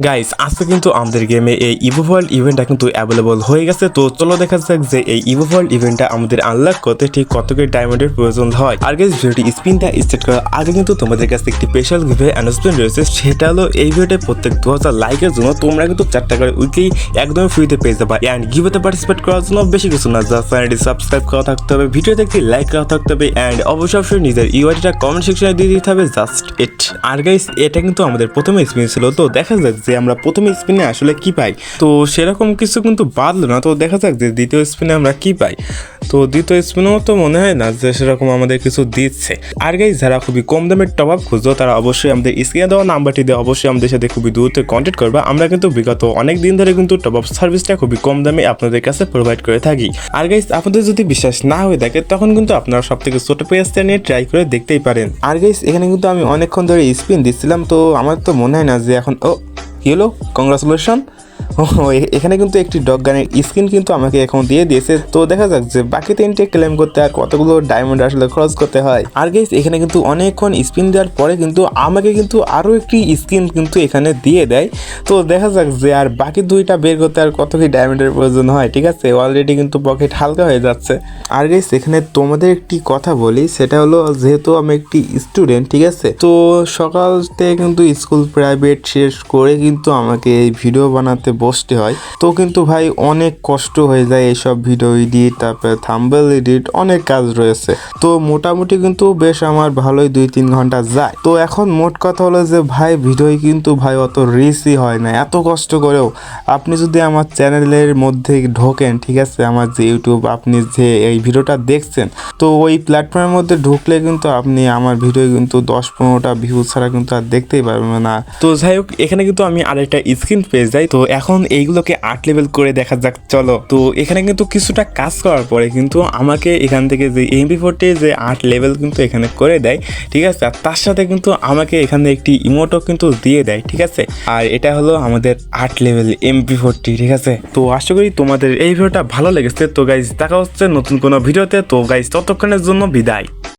Guys আজকে কিন্তু আমাদের গেমে এই ইভো ওয়ার্ল্ড ইভেন্টটা কিন্তু অ্যাভেলেবল হয়ে গেছে। তো চলো দেখা যাক যে এই ইভো ওয়ার্ল্ড ইভেন্টটা আমাদের আনলক করতে ঠিক কত করে ডায়মন্ডের প্রয়োজন হয়। আর গাইস ভিডিওটি স্পিনটা স্টার্ট করার আগে কিন্তু তোমাদের কাছে একটি স্পেশাল গিভে অ্যানাউন্সমেন্ট রয়েছে। সেটা হলো এই ভিডিওতে প্রত্যেক 2000 লাইকের জন্য তোমরা কিন্তু 4 টাকার উইকলি একদম ফ্রিতে পেয়ে যাবা। অ্যান্ড গিভেতে পার্টিসিপেট করার জন্য বেশি কিছু না, জাস্ট চ্যানেলটি সাবস্ক্রাইব করা থাকতে হবে, ভিডিওতে একটি লাইক করা থাকতে হবে, অ্যান্ড অবশ্যই নিজের ইউআইডিটা কমেন্ট সেকশনে দিয়ে দিতে হবে, জাস্ট ইট। আর গাইস এটা কিন্তু আমাদের প্রথমে স্পিন ছিল, তো দেখা যাক যে আমরা প্রথমে স্পিনে আসলে কি পাই। তো সেরকম কিছু কিন্তু বাদলো না, তো দেখা যাক যে দ্বিতীয় স্পিনে আমরা কি পাই। তো দ্বিতীয় স্পিনেও তো মনে হয় না যে সেরকম আমাদের কিছু দিচ্ছে। আর গাইস যারা খুবই কম দামের টপ আপ খুঁজো তারা অবশ্যই আমাদের স্ক্রিনে দেওয়া নাম্বারটি দিয়ে অবশ্যই আমাদের সাথে খুবই দ্রুত কন্ট্যাক্ট করবা। আমরা কিন্তু বিগত অনেক দিন ধরে কিন্তু টপ আপ সার্ভিসটা খুবই কম দামে আপনাদের কাছে প্রোভাইড করে থাকি। আর গাইস আপনাদের যদি বিশ্বাস না হয়ে থাকে তখন কিন্তু আপনারা সব থেকে ছোট পেজটা নিয়ে ট্রাই করে দেখতেই পারেন। আর গাইস এখানে কিন্তু আমি অনেকক্ষণ ধরে স্পিন দিচ্ছিলাম, তো আমার তো মনে হয় না যে এখন কি হলো, কংগ্রাচুলেশন। এখানে কিন্তু একটি ডগ গানের স্কিন কিন্তু আমাকে এখন দিয়ে দিয়েছে। তো দেখা যাক যে বাকি 3টে ক্লেম করতে আর কতগুলো ডায়মন্ড আসলে খরচ করতে হয়। আর গাইস এখানে কিন্তু অনেকক্ষণ স্পিন দেওয়ার পরে কিন্তু আমাকে কিন্তু আরও একটি স্কিন কিন্তু এখানে দিয়ে দেয়। তো দেখা যাক যে আর বাকি 2টা বের করতে আর কত কি ডায়মন্ডের প্রয়োজন হয়। ঠিক আছে, অলরেডি কিন্তু পকেট হালকা হয়ে যাচ্ছে। আর গাইস এখানে তোমাদের একটি কথা বলি, সেটা হলো যেহেতু আমি একটি স্টুডেন্ট, ঠিক আছে, তো সকাল থেকে কিন্তু স্কুল প্রাইভেট শেষ করে কিন্তু আমাকে এই ভিডিও বানাতে বসতে হয়। তো কিন্তু ভাই অনেক কষ্ট হয়ে যায় এইসব ভিডিও এডিট, তারপরে থাম্বনেল এডিট, অনেক কাজ রয়েছে। তো মোটামুটি কিন্তু বেশ আমার ভালোই 2-3 ঘন্টা যায়। তো এখন মোট কথা হলো যে ভাই ভিডিও কিন্তু ভাই অত রিচই হয় না। এত কষ্ট করেও আপনি যদি আমার চ্যানেলের মধ্যে ঢোকেন, ঠিক আছে, আমার যে ইউটিউব আপনি যে এই ভিডিওটা দেখছেন, তো ওই প্ল্যাটফর্মের মধ্যে ঢুকলে কিন্তু আপনি আমার ভিডিও কিন্তু 10-15টা ভিউ ছাড়া কিন্তু আর দেখতেই পারবেন না। তো যাই হোক এখানে কিন্তু আমি আরেকটা স্ক্রিন পেয়ে যাই। তো এখন এইগুলোকে 8 লেভেল করে দেখা যাক, চলো। তো এখানে কিন্তু কিছুটা কাজ করার পরে কিন্তু আমাকে এখান থেকে যে MP40 যে 8 লেভেল কিন্তু এখানে করে দেয়, ঠিক আছে। আর তার সাথে কিন্তু আমাকে এখানে একটি ইমোটও কিন্তু দিয়ে দেয়, ঠিক আছে। আর এটা হলো আমাদের 8 লেভেল MP40, ঠিক আছে। তো আশা করি তোমাদের এই ভিডিওটা ভালো লেগেছে। তো গাইজ দেখা হচ্ছে নতুন কোনো ভিডিওতে। তো গাইজ ততক্ষণের জন্য বিদায়।